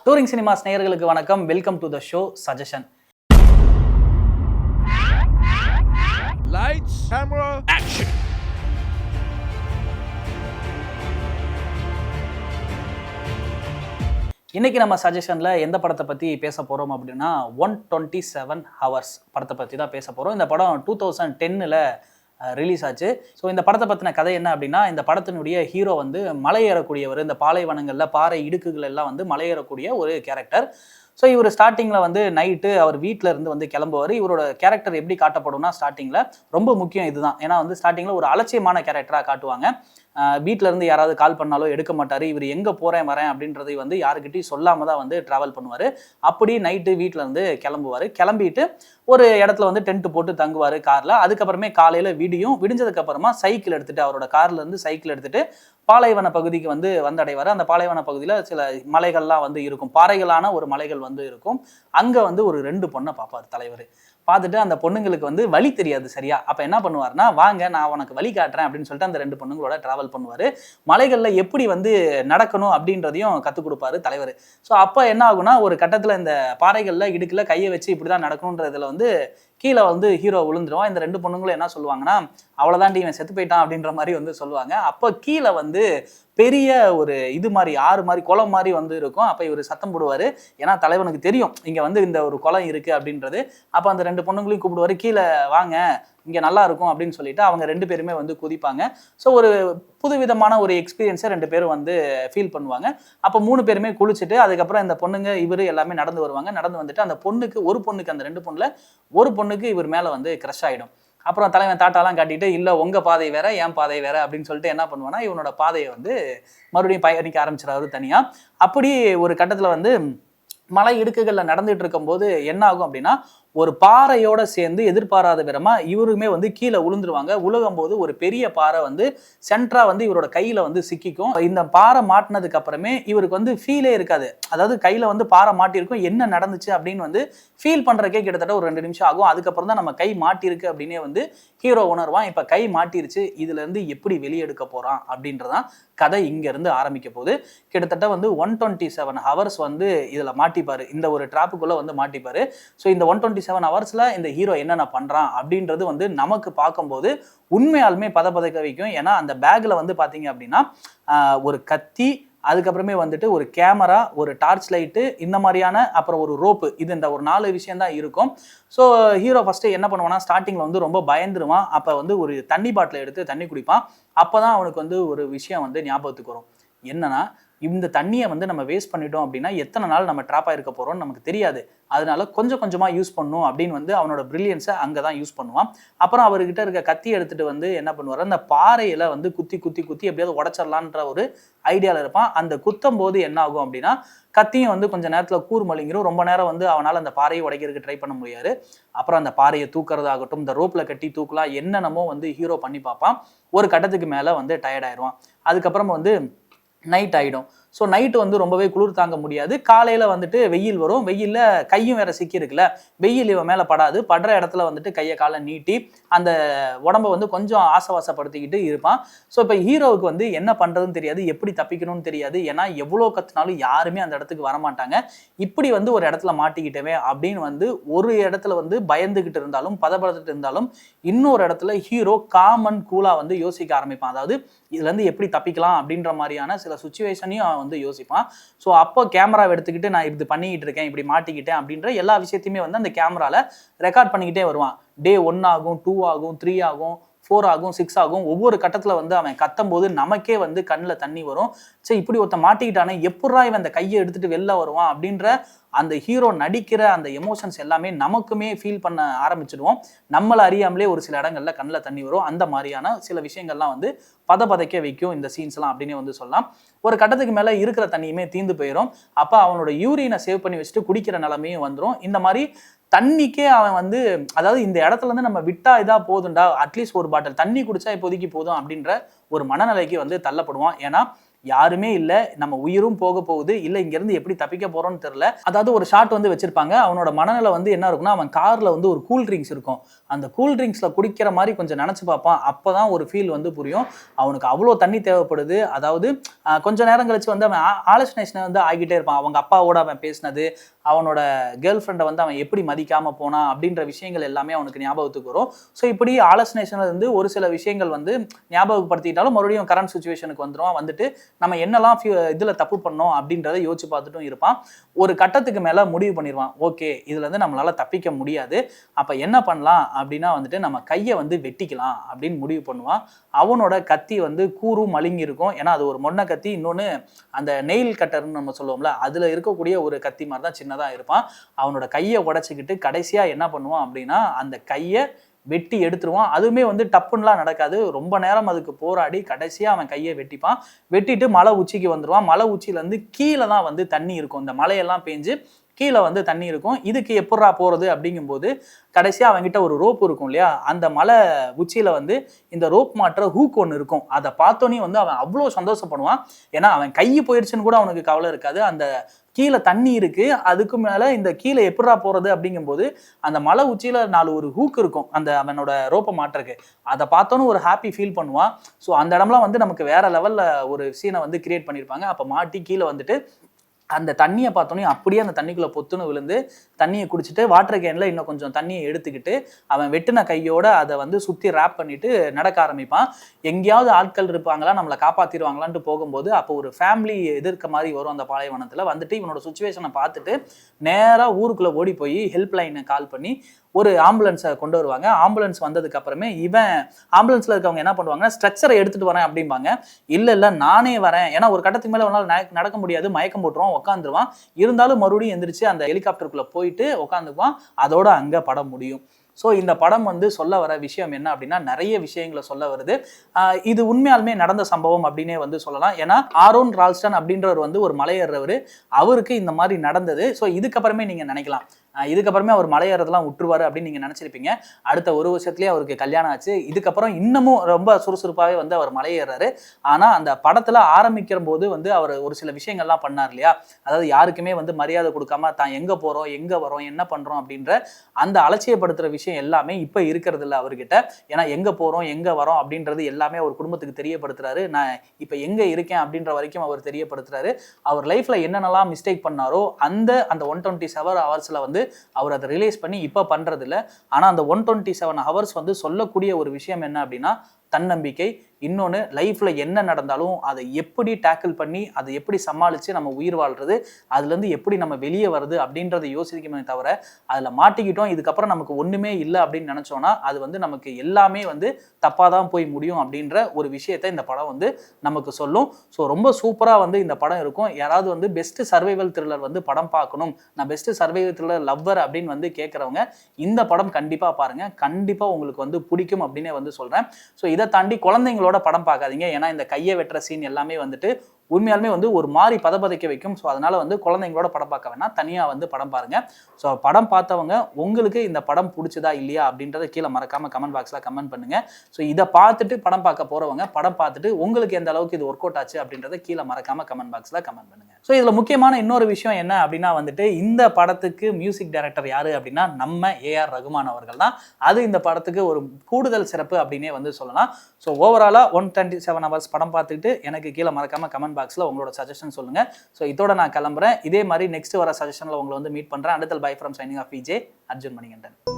Touring cinemas நேயர்களுக்கு வணக்கம். Welcome to the show suggestion. Lights camera action. இன்னைக்கு நம்ம சஜஷன்ல எந்த படத்தை பத்தி பேச போறோம் அப்படின்னா 127 ஹவர்ஸ் படத்தை பத்தி தான் பேச போறோம். இந்த படம் 2010ல ரிலீஸ் ஆச்சு. ஸோ இந்த படத்தை பற்றின கதை என்ன அப்படின்னா, இந்த படத்தினுடைய ஹீரோ வந்து மலை ஏறக்கூடியவர். இந்த பாலைவனங்களில் பாறை இடுக்குகள் எல்லாம் வந்து மலை ஏறக்கூடிய ஒரு கேரக்டர். ஸோ இவர் ஸ்டார்டிங்கில் வந்து நைட்டு அவர் வீட்டில் இருந்து வந்து கிளம்புவார். இவரோட கேரக்டர் எப்படி காட்டப்படும்னா, ஸ்டார்டிங்கில் ரொம்ப முக்கியம் இதுதான். ஏன்னா வந்து ஸ்டார்டிங்கில் ஒரு அலட்சியமான கேரக்டராக காட்டுவாங்க. வீட்டில இருந்து யாராவது கால் பண்ணாலோ எடுக்க மாட்டார். இவர் எங்கே போகிறேன் வரேன் அப்படின்றதை வந்து யாருக்கிட்டையும் சொல்லாமல் தான் வந்து ட்ராவல் பண்ணுவார். அப்படி நைட்டு வீட்டில் இருந்து கிளம்புவார். கிளம்பிட்டு ஒரு இடத்துல வந்து டென்ட் போட்டு தங்குவார் காரில். அதுக்கப்புறமே காலையில் விடிஞ்சதுக்கப்புறமா சைக்கிள் எடுத்துகிட்டு, அவரோட காரில் இருந்து சைக்கிள் எடுத்துகிட்டு பாலைவன பகுதிக்கு வந்து வந்தடைவார். அந்த பாலைவன பகுதியில் சில மலைகள்லாம் வந்து இருக்கும், பாறைகளான ஒரு மலைகள் வந்து இருக்கும். அங்கே வந்து ஒரு 2 பொண்ணை பார்ப்பார் தலைவர். பார்த்துட்டு அந்த பொண்ணுங்களுக்கு வந்து வழி தெரியாது சரியா. அப்போ என்ன பண்ணுவார்னா, வாங்க நான் உனக்கு வழி காட்டுறேன் அப்படின்னு சொல்லிட்டு அந்த 2 பொண்ணுங்களோட டிராவல் பண்ணுவார். மலைகளில் எப்படி வந்து நடக்கணும் அப்படின்றதையும் கற்றுக் கொடுப்பாரு தலைவர். ஸோ அப்போ என்ன ஆகுனா, ஒரு கட்டத்தில் இந்த பாறைகளில் இடுக்கில் கையை வச்சு இப்படி தான் நடக்கணுன்றதுல வந்து கீழே வந்து ஹீரோ விழுந்துருவான். இந்த 2 பொண்ணுங்களும் என்ன சொல்லுவாங்கன்னா, அவ்வளோதாண்டி இவன் செத்து போயிட்டான் அப்படின்ற மாதிரி வந்து சொல்லுவாங்க. அப்போ கீழே வந்து பெரிய ஒரு இது மாதிரி ஆறு மாதிரி குளம் மாதிரி வந்து இருக்கும். அப்போ இவர் சத்தம் போடுவார். ஏன்னா தலைவனுக்கு தெரியும் இங்கே வந்து இந்த ஒரு குளம் இருக்குது அப்படின்றது. அப்போ அந்த 2 பொண்ணுங்களையும் கூப்பிடுவார், கீழே வாங்க இங்கே நல்லா இருக்கும் அப்படின்னு சொல்லிட்டு அவங்க 2 பேருமே வந்து குதிப்பாங்க. ஸோ ஒரு புதுவிதமான ஒரு எக்ஸ்பீரியன்ஸை 2 பேரும் வந்து ஃபீல் பண்ணுவாங்க. அப்போ 3 பேருமே குளிச்சுட்டு அதுக்கப்புறம் இந்த பொண்ணுங்க இவர் எல்லாமே நடந்து வருவாங்க. நடந்து வந்துட்டு அந்த பொண்ணுக்கு அந்த 2 பொண்ணுல ஒரு பொண்ணுக்கு இவர் மேலே வந்து க்ரஷ் ஆகிடும். அப்புறம் தலைவன் தாட்டாலாம் காட்டிட்டு, இல்லை உங்கள் பாதை வேற என் பாதை வேற அப்படின்னு சொல்லிட்டு என்ன பண்ணுவானா, இவனோட பாதையை வந்து மறுபடியும் பயணிக்க ஆரம்பிச்சிடாரு தனியாக. அப்படி ஒரு கட்டத்தில் வந்து மலை இடுக்குகளில் நடந்துட்டு இருக்கும்போது என்ன ஆகும் அப்படின்னா, ஒரு பாறையோட சேர்ந்து எதிர்பாராத விதமா இவருமே வந்து கீழே விழுந்துருவாங்க. உலகும்போது ஒரு பெரிய பாறை வந்து சென்ட்ரா வந்து இவரோட கையில வந்து சிக்கிக்கும். இந்த பாறை மாட்டினதுக்கு அப்புறமே இவருக்கு வந்து ஃபீலே இருக்காது. அதாவது கையில வந்து பாறை மாட்டிருக்கும், என்ன நடந்துச்சு அப்படின்னு வந்து ஃபீல் பண்றதுக்கே கிட்டத்தட்ட ஒரு 2 நிமிஷம் ஆகும். அதுக்கப்புறம் தான் நம்ம கை மாட்டிருக்கு அப்படின்னே வந்து ஹீரோ உணர்வான். இப்ப கை மாட்டிருச்சு, இதுல இருந்து எப்படி வெளியெடுக்க போறான் அப்படின்றதான் கதை இங்க இருந்து ஆரம்பிக்க போகுது. கிட்டத்தட்ட வந்து 127 ஹவர்ஸ் வந்து இதுல மாட்டிப்பாரு, இந்த ஒரு டிராப்புக்குள்ள வந்து மாட்டிப்பாரு. ஸோ இந்த 127 ஹவர்ஸ்ல இந்த ஹீரோ என்னென்ன பண்றான் அப்படின்றது வந்து நமக்கு பார்க்கும்போது உண்மையாலுமே பதப்பதக்க வைக்கும். ஏன்னா அந்த பேக்ல வந்து பாத்தீங்க அப்படின்னா ஒரு கத்தி, அதுக்கப்புறமே வந்துட்டு ஒரு கேமரா, ஒரு டார்ச் லைட்டு, இந்த மாதிரியான அப்புறம் ஒரு ரோப்பு, இது இந்த ஒரு 4 விஷயம் தான் இருக்கும். ஸோ ஹீரோ ஃபர்ஸ்ட் என்ன பண்ணுவானா, ஸ்டார்டிங்ல வந்து ரொம்ப பயந்துருவான். அப்போ வந்து ஒரு தண்ணி பாட்டில் எடுத்து தண்ணி குடிப்பான். அப்போதான் அவனுக்கு வந்து ஒரு விஷயம் வந்து ஞாபகத்துக்கு வரும். என்னன்னா, இந்த தண்ணியை வந்து நம்ம வேஸ்ட் பண்ணிட்டோம் அப்படின்னா எத்தனை நாள் நம்ம ட்ராப் ஆயிருக்க போறோம்னு நமக்கு தெரியாது. அதனால கொஞ்சம் கொஞ்சமா யூஸ் பண்ணும் அப்படின்னு வந்து அவனோட பிரில்லியன்ஸை அங்கதான் யூஸ் பண்ணுவான். அப்புறம் அவர்கிட்ட இருக்க கத்தி எடுத்துட்டு வந்து என்ன பண்ணுவார், அந்த பாறையில வந்து குத்தி குத்தி குத்தி எப்படியாவது உடைச்சிடலான்ற ஒரு ஐடியாவில் இருப்பான். அந்த குத்தும் போது என்ன ஆகும் அப்படின்னா, கத்தியும் வந்து கொஞ்சம் நேரத்தில் கூர் மலிங்கிரும். ரொம்ப நேரம் வந்து அவனால் அந்த பாறையை உடைக்கிறதுக்கு ட்ரை பண்ண முடியாது. அப்புறம் அந்த பாறையை தூக்குறதாகட்டும், இந்த ரோப்ல கட்டி தூக்கலாம், என்னென்னமோ வந்து ஹீரோ பண்ணி பார்ப்பான். ஒரு கட்டத்துக்கு மேலே வந்து டயர்ட் ஆயிடுவான். அதுக்கப்புறம் வந்து நைட் ஆகிடும். ஸோ நைட்டு வந்து ரொம்பவே குளிர் தாங்க முடியாது. காலையில் வந்துட்டு வெயில் வரும். வெயிலில் கையும் வேற சிக்கியிருக்குல்ல, வெயில் இவன் மேலே படாது. படுற இடத்துல வந்துட்டு கையை காலை நீட்டி அந்த உடம்பை வந்து கொஞ்சம் ஆசவாசப்படுத்திக்கிட்டு இருப்பான். ஸோ இப்போ ஹீரோவுக்கு வந்து என்ன பண்ணுறதுன்னு தெரியாது, எப்படி தப்பிக்கணும்னு தெரியாது. ஏன்னா எவ்வளோ கத்துனாலும் யாருமே அந்த இடத்துக்கு வரமாட்டாங்க. இப்படி வந்து ஒரு இடத்துல மாட்டிக்கிட்டவே அப்படின்னு வந்து ஒரு இடத்துல வந்து பயந்துகிட்டு இருந்தாலும் பதப்படத்துட்டு இருந்தாலும் இன்னொரு இடத்துல ஹீரோ காமன் கூலாக வந்து யோசிக்க ஆரம்பிப்பான். அதாவது இதுலேருந்து எப்படி தப்பிக்கலாம் அப்படின்ற மாதிரியான சில சுச்சுவேஷனையும் வந்து யோசிப்பான். ஸோ அப்போ கேமராவை எடுத்துக்கிட்டு நான் இது பண்ணிக்கிட்டு இருக்கேன், இப்படி மாட்டிக்கிட்டேன் அப்படின்ற எல்லா விஷயத்தையுமே வந்து அந்த கேமரால ரெக்கார்ட் பண்ணிக்கிட்டே வருவான். டே 1 ஆகும், 2 ஆகும், 3 ஆகும், 4 ஆகும், 6 ஆகும். ஒவ்வொரு கட்டத்தில் வந்து அவன் கத்தும் போது நமக்கே வந்து கண்ணில் தண்ணி வரும். சரி இப்படி ஒருத்த மாட்டிக்கிட்டானே, எப்படா இவன் அந்த கையை எடுத்துட்டு வெளில வருவான் அப்படின்ற அந்த ஹீரோ நடிக்கிற அந்த எமோஷன்ஸ் எல்லாமே நமக்குமே ஃபீல் பண்ண ஆரம்பிச்சிடுவோம். நம்மளை அறியாமலே ஒரு சில இடங்கள்ல கண்ணில் தண்ணி வரும். அந்த மாதிரியான சில விஷயங்கள்லாம் வந்து பதைக்க வைக்கும் இந்த சீன்ஸ்லாம் அப்படின்னு வந்து சொல்லலாம். ஒரு கட்டத்துக்கு மேலே இருக்கிற தண்ணியுமே தீந்து போயிடும். அப்போ அவனோட யூரினை சேவ் பண்ணி வச்சுட்டு குடிக்கிற நிலைமையும் வந்துடும். இந்த மாதிரி தண்ணிக்கே அவன் வந்து, அதாவது இந்த இடத்துல இருந்து நம்ம விட்டா இதா போதுண்டா, அட்லீஸ்ட் ஒரு பாட்டில் தண்ணி குடிச்சா இப்போதைக்கு போதும் அப்படின்ற ஒரு மனநிலைக்கு வந்து தள்ளப்படுவான். ஏன்னா யாருமே இல்ல, நம்ம உயிரும் போக போகுது, இல்ல இங்க இருந்து எப்படி தப்பிக்க போறோம்னு தெரியல. அதாவது ஒரு ஷாட் வந்து வச்சிருப்பாங்க. அவனோட மனநிலை வந்து என்ன இருக்கும்னா, அவன் கார்ல வந்து ஒரு கூல் ட்ரிங்க்ஸ் இருக்கும். அந்த கூல் ட்ரிங்க்ஸ்ல குடிக்கிற மாதிரி கொஞ்சம் நினைச்சு பார்ப்பான். அப்பதான் ஒரு ஃபீல் வந்து புரியும். அவனுக்கு அவ்வளோ தண்ணி தேவைப்படுது. அதாவது கொஞ்ச நேரம் கழிச்சு வந்து அவன் ஆலோசனை வந்து ஆகிட்டே இருப்பான். அவங்க அப்பாவோட அவன் பேசினது, அவனோட கேர்ள் ஃப்ரெண்டை வந்து அவன் எப்படி மதிக்காம போனான் அப்படின்ற விஷயங்கள் எல்லாமே அவனுக்கு ஞாபகத்துக்கு வரும். ஸோ இப்படி ஆலோசனைல இருந்து ஒரு சில விஷயங்கள் வந்து ஞாபகப்படுத்திட்டாலும் மறுபடியும் கரண்ட் சுச்சுவேஷனுக்கு வந்துடும். வந்துட்டு நம்ம என்னெல்லாம் இதுல தப்பு பண்ணோம் அப்படின்றத யோசிச்சு பார்த்துட்டும் இருப்பான். ஒரு கட்டத்துக்கு மேல முடிவு பண்ணிடுவான், ஓகே இதுல இருந்து நம்மளால தப்பிக்க முடியாது, அப்ப என்ன பண்ணலாம் அப்படின்னா வந்துட்டு நம்ம கையை வந்து வெட்டிக்கலாம் அப்படின்னு முடிவு பண்ணுவான். அவனோட கத்தி வந்து கூரும் மழுங்கி இருக்கும். ஏன்னா அது ஒரு மொன்ன கத்தி, இன்னொன்னு அந்த நெயில் கட்டர்னு நம்ம சொல்லுவோம்ல, அதுல இருக்கக்கூடிய ஒரு கத்தி மாதிரி தான் சின்னதா இருப்பான். அவனோட கையை உடைச்சிக்கிட்டு கடைசியா என்ன பண்ணுவான் அப்படின்னா அந்த கையை வெட்டி எடுத்துருவான். அதுவுமே வந்து டப்புன்னுலாம் நடக்காது. ரொம்ப நேரம் அதுக்கு போராடி கடைசியா அவன் கையை வெட்டிப்பான். வெட்டிட்டு மலை உச்சிக்கு வந்துருவான். மலை உச்சியில இருந்து கீழே தான் வந்து தண்ணி இருக்கும். இந்த மலையெல்லாம் பேஞ்சு கீழே வந்து தண்ணி இருக்கும். இதுக்கு எப்படா போறது அப்படிங்கும்போது கடைசியா அவன்கிட்ட ஒரு ரோப் இருக்கும் இல்லையா, அந்த மலை உச்சியில வந்து இந்த ரோப் மாற்ற ஹூக் ஒன்று இருக்கும். அதை பார்த்தோன்னே வந்து அவன் அவ்வளோ சந்தோஷப்படுவான். ஏன்னா அவன் கை போயிடுச்சுன்னு கூட அவனுக்கு கவலை இருக்காது. அந்த கீழே தண்ணி இருக்கு, அதுக்கு மேல இந்த கீழே எப்படா போறது அப்படிங்கும்போது அந்த மலை உச்சியில 4 ஒரு ஹூக் இருக்கும் அந்த அவனோட ரோப்பை மாட்டுறக்கு. அதை பார்த்தோன்னு ஒரு ஹாப்பி ஃபீல் பண்ணுவான். ஸோ அந்த இடம்லாம் வந்து நமக்கு வேற லெவல்ல ஒரு சீனை வந்து கிரியேட் பண்ணியிருப்பாங்க. அப்போ மாட்டி கீழே வந்துட்டு அந்த தண்ணியை பார்த்தோன்னே அப்படியே அந்த தண்ணிக்குள்ளே பொத்துன்னு விழுந்து தண்ணியை குடிச்சிட்டு வாட்டர் கேனில் இன்னும் கொஞ்சம் தண்ணியை எடுத்துக்கிட்டு அவன் வெட்டின கையோட அதை வந்து சுற்றி ரேப் பண்ணிட்டு நடக்க ஆரம்பிப்பான். எங்கேயாவது ஆட்கள் இருப்பாங்களா, நம்மளை காப்பாற்றிடுவாங்களான்ட்டு போகும்போது அப்போ ஒரு ஃபேமிலி எதிர்க்க மாதிரி வரும் அந்த பாலைவனத்தில். வந்துட்டு இவனோட சுச்சுவேஷனை பார்த்துட்டு நேராக ஊருக்குள்ளே ஓடி போய் ஹெல்ப் லைனை கால் பண்ணி ஒரு ஆம்புலன்ஸை கொண்டு வருவாங்க. ஆம்புலன்ஸ் வந்ததுக்கு அப்புறமே இவன் ஆம்புலன்ஸ்ல இருக்கவங்க என்ன பண்ணுவாங்கன்னா ஸ்ட்ரக்சரை எடுத்துட்டு வரேன் அப்படிம்பாங்க. இல்ல நானே வரேன், ஏன்னா ஒரு கட்டத்துக்கு மேல அவனால நடக்க முடியாது, மயக்கம் போட்டுருவான், உட்காந்துருவான். இருந்தாலும் மறுபடியும் எந்திரிச்சு அந்த ஹெலிகாப்டருக்குள்ள போயிட்டு உட்காந்துக்குவான். அதோட அங்க படம் முடியும். ஸோ இந்த படம் வந்து சொல்ல வர விஷயம் என்ன அப்படின்னா நிறைய விஷயங்களை சொல்ல வருது. இது உண்மையாலுமே நடந்த சம்பவம் அப்படின்னே வந்து சொல்லலாம். ஏன்னா ஆரோன் ரால்ஸ்டன் அப்படின்றவர் வந்து ஒரு மலையேறவர், அவருக்கு இந்த மாதிரி நடந்தது. ஸோ இதுக்கப்புறமே நீங்க நினைக்கலாம் இதுக்கப்புறமே அவர் மலையேறதெல்லாம் விட்டுருவாரு அப்படின்னு நீங்க நினைச்சிருப்பீங்க. அடுத்த ஒரு வருஷத்துலேயே அவருக்கு கல்யாணம் ஆச்சு. இதுக்கப்புறம் இன்னமும் ரொம்ப சுறுசுறுப்பாகவே வந்து அவர் மலையேறாரு. ஆனால் அந்த படத்தில் ஆரம்பிக்கிற போது வந்து அவர் ஒரு சில விஷயங்கள்லாம் பண்ணார் இல்லையா, அதாவது யாருக்குமே வந்து மரியாதை கொடுக்காம தான் எங்கே போகிறோம் எங்கே வரோம் என்ன பண்ணுறோம் அப்படின்ற அந்த அலட்சியப்படுத்துகிற விஷயம் எல்லாமே இப்போ இருக்கிறது இல்லை அவர்கிட்ட. ஏன்னா எங்கே போகிறோம் எங்கே வரோம் அப்படின்றது எல்லாமே அவர் குடும்பத்துக்கு தெரியப்படுத்துறாரு. நான் இப்போ எங்கே இருக்கேன் அப்படின்ற வரைக்கும் அவர் தெரியப்படுத்துறாரு. அவர் லைஃப்பில் என்னென்னலாம் மிஸ்டேக் பண்ணாரோ அந்த 127 ஹவர்ஸில் வந்து அவர் அதை ரிலீஸ் பண்ணி இப்போ பண்றது இல்லை. ஆனால் அந்த 127 ஹவர்ஸ் வந்து சொல்லக்கூடிய ஒரு விஷயம் என்ன அப்படின்னா தன்னம்பிக்கை. இன்னொன்று, லைஃப்ல என்ன நடந்தாலும் அதை எப்படி டேக்கிள் பண்ணி அதை எப்படி சமாளித்து நம்ம உயிர் வாழ்றது, அதுலேருந்து எப்படி நம்ம வெளியே வருது அப்படின்றத யோசிக்கணுமே தவிர அதில் மாட்டிக்கிட்டோம் இதுக்கப்புறம் நமக்கு ஒன்றுமே இல்லை அப்படின்னு நினச்சோன்னா அது வந்து நமக்கு எல்லாமே வந்து தப்பாக தான் போய் முடியும் அப்படின்ற ஒரு விஷயத்தை இந்த படம் வந்து நமக்கு சொல்லும். ஸோ ரொம்ப சூப்பராக வந்து இந்த படம் இருக்கும். யாராவது வந்து பெஸ்ட் சர்வைவல் த்ரில்லர் வந்து படம் பார்க்கணும், நான் பெஸ்ட் சர்வைவல் த்ரில்லர் லவ்வர் அப்படின்னு வந்து கேட்குறவங்க இந்த படம் கண்டிப்பாக பாருங்கள். கண்டிப்பாக உங்களுக்கு வந்து பிடிக்கும் அப்படின்னே வந்து சொல்கிறேன். ஸோ இதை தாண்டி குழந்தைங்களோட படம் பார்க்காதீங்க. ஏன்னா இந்த கையை வெட்டுற சீன் எல்லாமே வந்துட்டு உண்மையாலுமே வந்து ஒரு மாதிரி பதப்பதைக்க வைக்கும். ஸோ அதனால வந்து குழந்தைங்களோட படம் பார்க்க வேணாம், தனியாக வந்து படம் பாருங்க. ஸோ படம் பார்த்தவங்க உங்களுக்கு இந்த படம் பிடிச்சதா இல்லையா அப்படின்றத கீழே மறக்காம கமெண்ட் பாக்ஸில் கமெண்ட் பண்ணுங்க. ஸோ இதை பார்த்துட்டு படம் பார்க்க போறவங்க படம் பார்த்துட்டு உங்களுக்கு எந்த அளவுக்கு இது ஒர்க் அவுட் ஆச்சு அப்படின்றத கீழே மறக்காம கமெண்ட் பாக்ஸில் கமெண்ட் பண்ணுங்க. ஸோ இதில் முக்கியமான இன்னொரு விஷயம் என்ன அப்படின்னா வந்துட்டு இந்த படத்துக்கு மியூசிக் டைரக்டர் யாரு அப்படின்னா நம்ம ஏஆர் ரகுமான் அவர்கள் தான். அது இந்த படத்துக்கு ஒரு கூடுதல் சிறப்பு அப்படின்னே வந்து சொல்லலாம். ஸோ ஓவராலாக 127 ஹவர்ஸ் படம் பார்த்துட்டு எனக்கு கீழே மறக்காம கமெண்ட் பாக்ஸில் உங்களோட சஜஷன் சொல்லுங்க. ஸோ இதோட நான் கிளம்புறேன். இதே மாதிரி நெக்ஸ்ட் வர சஜஷனில் உங்களை வந்து மீட் பண்ணுறேன். அடுத்த bye from signing off VJ Arjun Manikandan.